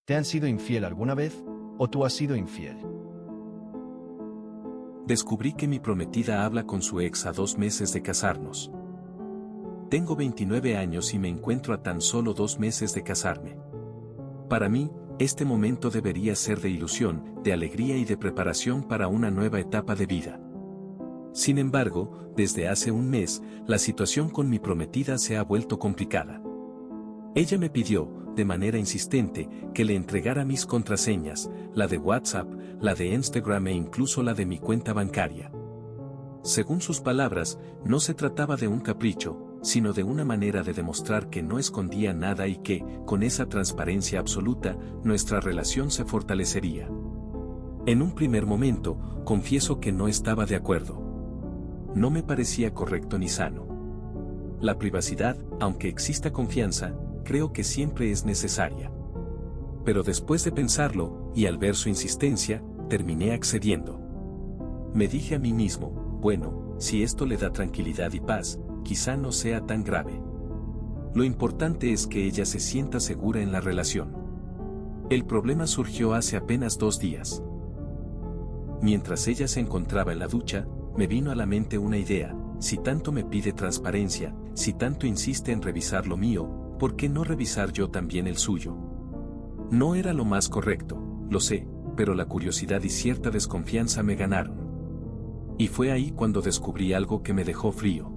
¿Te han sido infiel alguna vez? ¿O tú has sido infiel? Descubrí que mi prometida habla con su ex a 2 meses de casarnos. Tengo 29 años y me encuentro a tan solo 2 meses de casarme. Para mí, este momento debería ser de ilusión, de alegría y de preparación para una nueva etapa de vida. Sin embargo, desde hace un mes, la situación con mi prometida se ha vuelto complicada. Ella me pidió, de manera insistente, que le entregara mis contraseñas, la de WhatsApp, la de Instagram e incluso la de mi cuenta bancaria. Según sus palabras, no se trataba de un capricho, sino de una manera de demostrar que no escondía nada y que, con esa transparencia absoluta, nuestra relación se fortalecería. En un primer momento, confieso que no estaba de acuerdo. No me parecía correcto ni sano. La privacidad, aunque exista confianza, creo que siempre es necesaria. Pero después de pensarlo, y al ver su insistencia, terminé accediendo. Me dije a mí mismo, bueno, si esto le da tranquilidad y paz, quizá no sea tan grave. Lo importante es que ella se sienta segura en la relación. El problema surgió hace apenas 2 días. Mientras ella se encontraba en la ducha, me vino a la mente una idea: si tanto me pide transparencia, si tanto insiste en revisar lo mío, ¿por qué no revisar yo también el suyo? No era lo más correcto, lo sé, pero la curiosidad y cierta desconfianza me ganaron. Y fue ahí cuando descubrí algo que me dejó frío.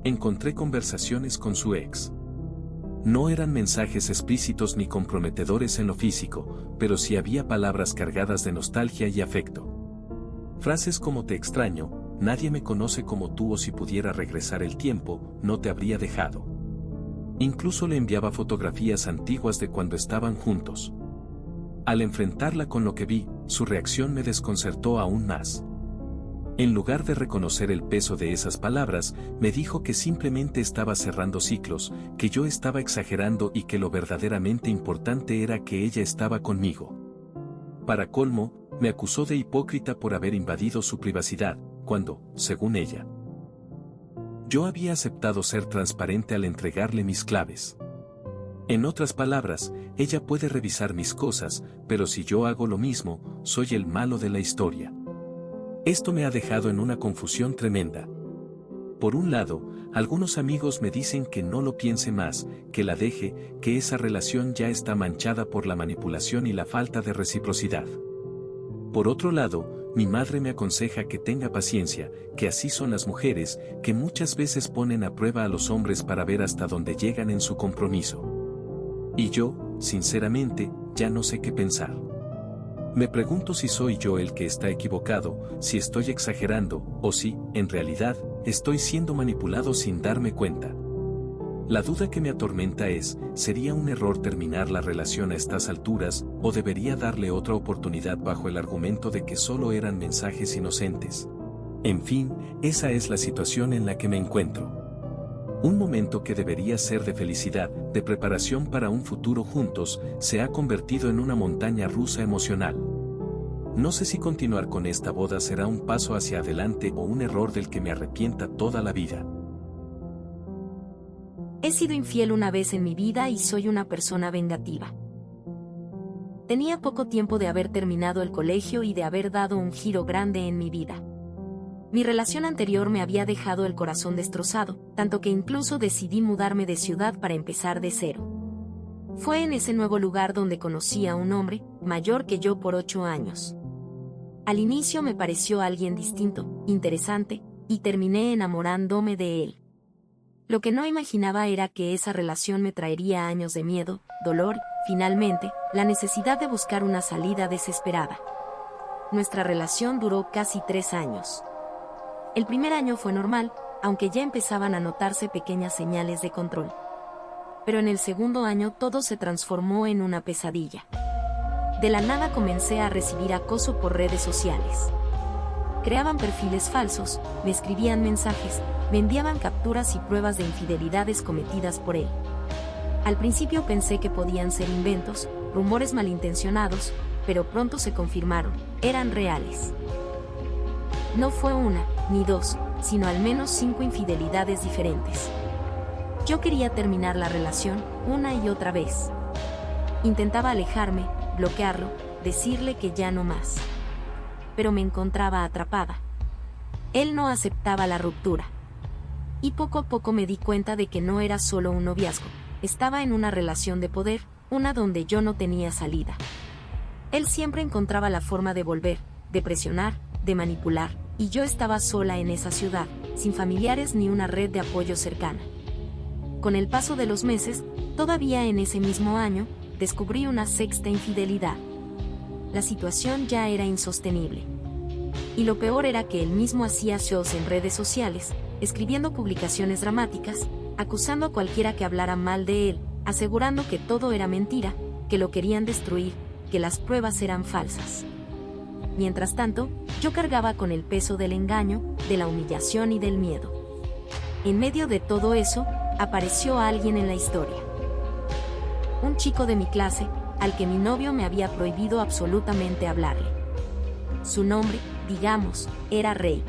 Encontré conversaciones con su ex. No eran mensajes explícitos ni comprometedores en lo físico, pero sí había palabras cargadas de nostalgia y afecto. Frases como te extraño, nadie me conoce como tú o si pudiera regresar el tiempo, no te habría dejado. Incluso le enviaba fotografías antiguas de cuando estaban juntos. Al enfrentarla con lo que vi, su reacción me desconcertó aún más. En lugar de reconocer el peso de esas palabras, me dijo que simplemente estaba cerrando ciclos, que yo estaba exagerando y que lo verdaderamente importante era que ella estaba conmigo. Para colmo, me acusó de hipócrita por haber invadido su privacidad, cuando, según ella, yo había aceptado ser transparente al entregarle mis claves. En otras palabras, ella puede revisar mis cosas, pero si yo hago lo mismo, soy el malo de la historia. Esto me ha dejado en una confusión tremenda. Por un lado, algunos amigos me dicen que no lo piense más, que la deje, que esa relación ya está manchada por la manipulación y la falta de reciprocidad. Por otro lado, mi madre me aconseja que tenga paciencia, que así son las mujeres, que muchas veces ponen a prueba a los hombres para ver hasta dónde llegan en su compromiso. Y yo, sinceramente, ya no sé qué pensar. Me pregunto si soy yo el que está equivocado, si estoy exagerando, o si, en realidad, estoy siendo manipulado sin darme cuenta. La duda que me atormenta es, ¿sería un error terminar la relación a estas alturas, o debería darle otra oportunidad bajo el argumento de que solo eran mensajes inocentes? En fin, esa es la situación en la que me encuentro. Un momento que debería ser de felicidad, de preparación para un futuro juntos, se ha convertido en una montaña rusa emocional. No sé si continuar con esta boda será un paso hacia adelante o un error del que me arrepienta toda la vida. He sido infiel una vez en mi vida y soy una persona vengativa. Tenía poco tiempo de haber terminado el colegio y de haber dado un giro grande en mi vida. Mi relación anterior me había dejado el corazón destrozado, tanto que incluso decidí mudarme de ciudad para empezar de cero. Fue en ese nuevo lugar donde conocí a un hombre, mayor que yo por 8 años. Al inicio me pareció alguien distinto, interesante, y terminé enamorándome de él. Lo que no imaginaba era que esa relación me traería años de miedo, dolor, finalmente, la necesidad de buscar una salida desesperada. Nuestra relación duró casi 3 años. El primer año fue normal, aunque ya empezaban a notarse pequeñas señales de control. Pero en el segundo año todo se transformó en una pesadilla. De la nada comencé a recibir acoso por redes sociales. Creaban perfiles falsos, me escribían mensajes, me enviaban capturas y pruebas de infidelidades cometidas por él. Al principio pensé que podían ser inventos, rumores malintencionados, pero pronto se confirmaron, eran reales. No fue una, ni 2, sino al menos 5 infidelidades diferentes. Yo quería terminar la relación, una y otra vez. Intentaba alejarme, bloquearlo, decirle que ya no más. Pero me encontraba atrapada. Él no aceptaba la ruptura. Y poco a poco me di cuenta de que no era solo un noviazgo, estaba en una relación de poder, una donde yo no tenía salida. Él siempre encontraba la forma de volver, de presionar, de manipular, y yo estaba sola en esa ciudad, sin familiares ni una red de apoyo cercana. Con el paso de los meses, todavía en ese mismo año, descubrí una sexta infidelidad. La situación ya era insostenible. Y lo peor era que él mismo hacía shows en redes sociales, escribiendo publicaciones dramáticas, acusando a cualquiera que hablara mal de él, asegurando que todo era mentira, que lo querían destruir, que las pruebas eran falsas. Mientras tanto, yo cargaba con el peso del engaño, de la humillación y del miedo. En medio de todo eso, apareció alguien en la historia. Un chico de mi clase, al que mi novio me había prohibido absolutamente hablarle. Su nombre, digamos, era Rey.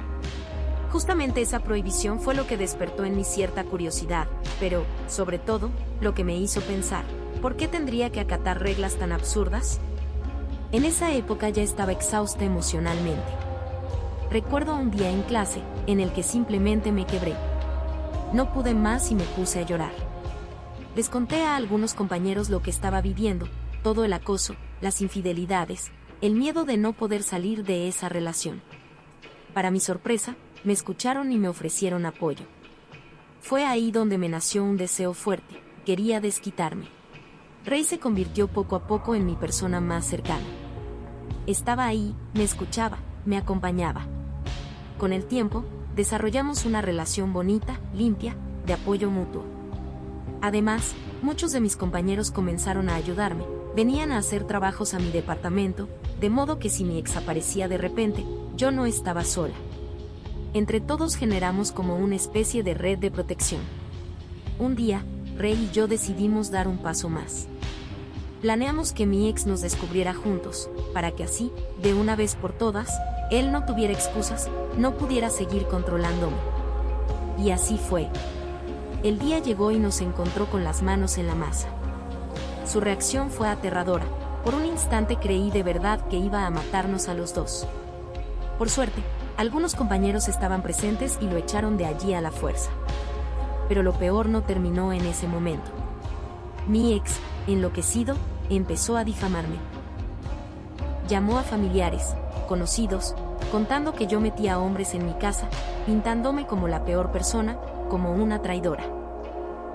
Justamente esa prohibición fue lo que despertó en mí cierta curiosidad, pero, sobre todo, lo que me hizo pensar, ¿por qué tendría que acatar reglas tan absurdas? En esa época ya estaba exhausta emocionalmente. Recuerdo un día en clase, en el que simplemente me quebré. No pude más y me puse a llorar. Les conté a algunos compañeros lo que estaba viviendo, todo el acoso, las infidelidades, el miedo de no poder salir de esa relación. Para mi sorpresa, me escucharon y me ofrecieron apoyo. Fue ahí donde me nació un deseo fuerte, quería desquitarme. Rey se convirtió poco a poco en mi persona más cercana. Estaba ahí, me escuchaba, me acompañaba. Con el tiempo, desarrollamos una relación bonita, limpia, de apoyo mutuo. Además, muchos de mis compañeros comenzaron a ayudarme, venían a hacer trabajos a mi departamento, de modo que si mi ex aparecía de repente, yo no estaba sola. Entre todos generamos como una especie de red de protección. Un día, Rey y yo decidimos dar un paso más. Planeamos que mi ex nos descubriera juntos, para que así, de una vez por todas, él no tuviera excusas, no pudiera seguir controlándome. Y así fue. El día llegó y nos encontró con las manos en la masa. Su reacción fue aterradora. Por un instante creí de verdad que iba a matarnos a los dos. Por suerte, algunos compañeros estaban presentes y lo echaron de allí a la fuerza. Pero lo peor no terminó en ese momento. Mi ex, enloquecido, empezó a difamarme. Llamó a familiares, conocidos, contando que yo metía a hombres en mi casa, pintándome como la peor persona, como una traidora.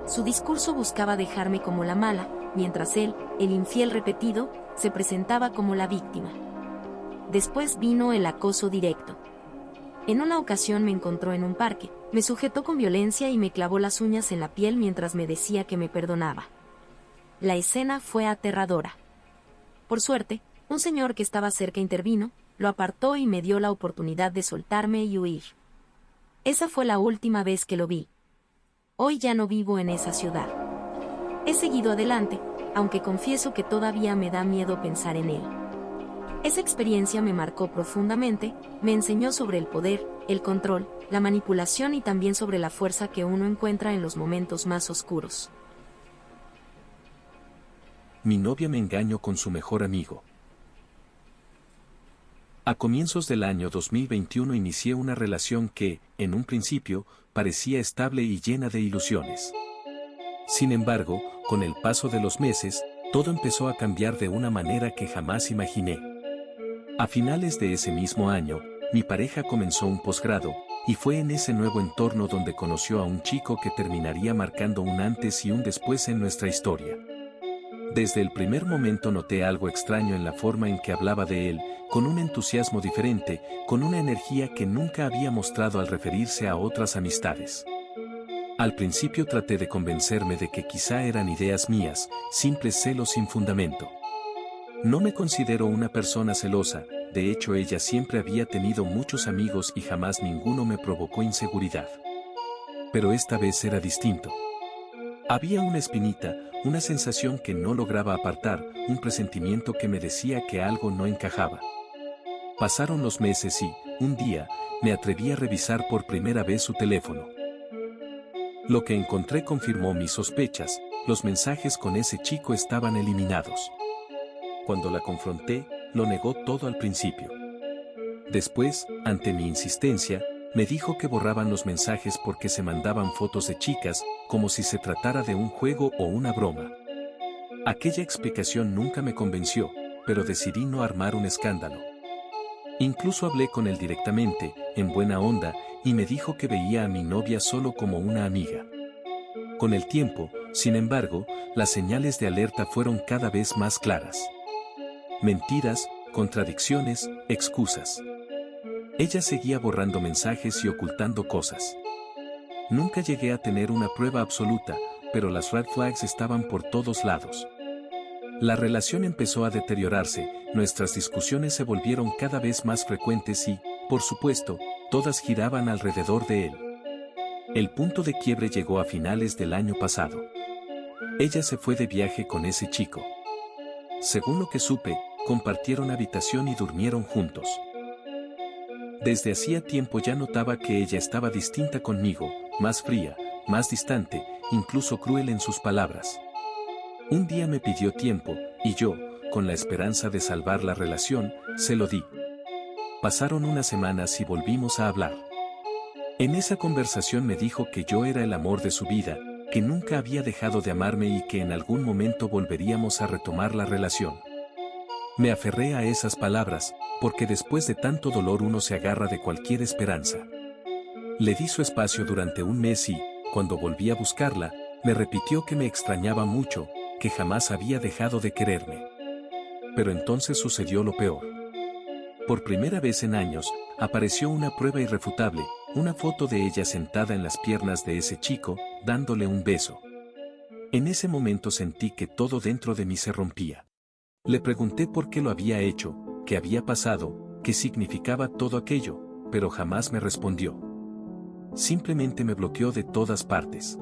Su discurso buscaba dejarme como la mala, mientras él, el infiel repetido, se presentaba como la víctima. Después vino el acoso directo. En una ocasión me encontró en un parque, me sujetó con violencia y me clavó las uñas en la piel mientras me decía que me perdonaba. La escena fue aterradora. Por suerte, un señor que estaba cerca intervino, lo apartó y me dio la oportunidad de soltarme y huir. Esa fue la última vez que lo vi. Hoy ya no vivo en esa ciudad. He seguido adelante, aunque confieso que todavía me da miedo pensar en él. Esa experiencia me marcó profundamente, me enseñó sobre el poder, el control, la manipulación y también sobre la fuerza que uno encuentra en los momentos más oscuros. Mi novia me engañó con su mejor amigo. A comienzos del año 2021 inicié una relación que, en un principio, parecía estable y llena de ilusiones. Sin embargo, con el paso de los meses, todo empezó a cambiar de una manera que jamás imaginé. A finales de ese mismo año, mi pareja comenzó un posgrado, y fue en ese nuevo entorno donde conoció a un chico que terminaría marcando un antes y un después en nuestra historia. Desde el primer momento noté algo extraño en la forma en que hablaba de él, con un entusiasmo diferente, con una energía que nunca había mostrado al referirse a otras amistades. Al principio traté de convencerme de que quizá eran ideas mías, simples celos sin fundamento. No me considero una persona celosa, de hecho ella siempre había tenido muchos amigos y jamás ninguno me provocó inseguridad. Pero esta vez era distinto. Había una espinita, una sensación que no lograba apartar, un presentimiento que me decía que algo no encajaba. Pasaron los meses y, un día, me atreví a revisar por primera vez su teléfono. Lo que encontré confirmó mis sospechas, los mensajes con ese chico estaban eliminados. Cuando la confronté, lo negó todo al principio. Después, ante mi insistencia, me dijo que borraban los mensajes porque se mandaban fotos de chicas, como si se tratara de un juego o una broma. Aquella explicación nunca me convenció, pero decidí no armar un escándalo. Incluso hablé con él directamente, en buena onda, y me dijo que veía a mi novia solo como una amiga. Con el tiempo, sin embargo, las señales de alerta fueron cada vez más claras. Mentiras, contradicciones, excusas. Ella seguía borrando mensajes y ocultando cosas. Nunca llegué a tener una prueba absoluta, pero las red flags estaban por todos lados. La relación empezó a deteriorarse, nuestras discusiones se volvieron cada vez más frecuentes y, por supuesto, todas giraban alrededor de él. El punto de quiebre llegó a finales del año pasado. Ella se fue de viaje con ese chico. Según lo que supe, compartieron habitación y durmieron juntos. Desde hacía tiempo ya notaba que ella estaba distinta conmigo, más fría, más distante, incluso cruel en sus palabras. Un día me pidió tiempo, y yo, con la esperanza de salvar la relación, se lo di. Pasaron unas semanas y volvimos a hablar. En esa conversación me dijo que yo era el amor de su vida, que nunca había dejado de amarme y que en algún momento volveríamos a retomar la relación. Me aferré a esas palabras, porque después de tanto dolor uno se agarra de cualquier esperanza. Le di su espacio durante un mes y, cuando volví a buscarla, me repitió que me extrañaba mucho, que jamás había dejado de quererme. Pero entonces sucedió lo peor. Por primera vez en años, apareció una prueba irrefutable, una foto de ella sentada en las piernas de ese chico, dándole un beso. En ese momento sentí que todo dentro de mí se rompía. Le pregunté por qué lo había hecho, qué había pasado, qué significaba todo aquello, pero jamás me respondió. Simplemente me bloqueó de todas partes.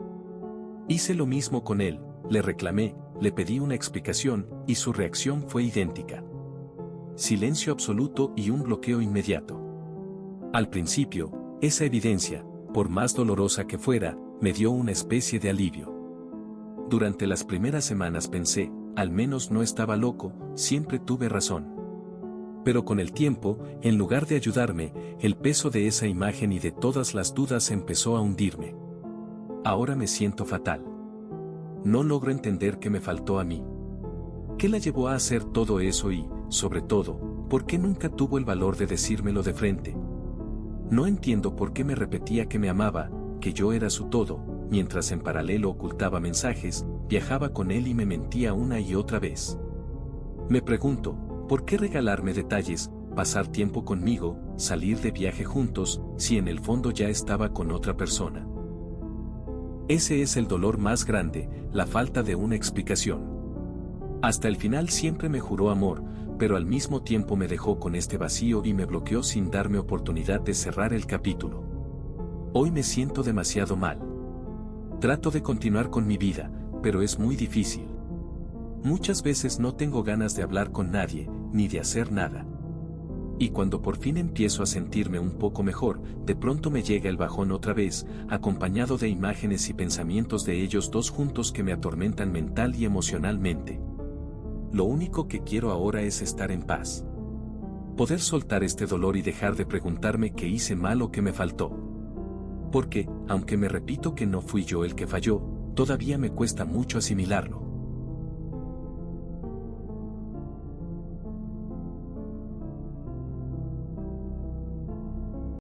Hice lo mismo con él, le reclamé, le pedí una explicación, y su reacción fue idéntica. Silencio absoluto y un bloqueo inmediato. Al principio, esa evidencia, por más dolorosa que fuera, me dio una especie de alivio. Durante las primeras semanas pensé, al menos no estaba loco, siempre tuve razón. Pero con el tiempo, en lugar de ayudarme, el peso de esa imagen y de todas las dudas empezó a hundirme. Ahora me siento fatal. No logro entender qué me faltó a mí. ¿Qué la llevó a hacer todo eso y, sobre todo, por qué nunca tuvo el valor de decírmelo de frente? No entiendo por qué me repetía que me amaba, que yo era su todo, mientras en paralelo ocultaba mensajes, viajaba con él y me mentía una y otra vez. Me pregunto, ¿por qué regalarme detalles, pasar tiempo conmigo, salir de viaje juntos, si en el fondo ya estaba con otra persona? Ese es el dolor más grande, la falta de una explicación. Hasta el final siempre me juró amor, pero al mismo tiempo me dejó con este vacío y me bloqueó sin darme oportunidad de cerrar el capítulo. Hoy me siento demasiado mal. Trato de continuar con mi vida, pero es muy difícil. Muchas veces no tengo ganas de hablar con nadie, ni de hacer nada. Y cuando por fin empiezo a sentirme un poco mejor, de pronto me llega el bajón otra vez, acompañado de imágenes y pensamientos de ellos dos juntos que me atormentan mental y emocionalmente. Lo único que quiero ahora es estar en paz. Poder soltar este dolor y dejar de preguntarme qué hice mal o qué me faltó. Porque, aunque me repito que no fui yo el que falló, todavía me cuesta mucho asimilarlo.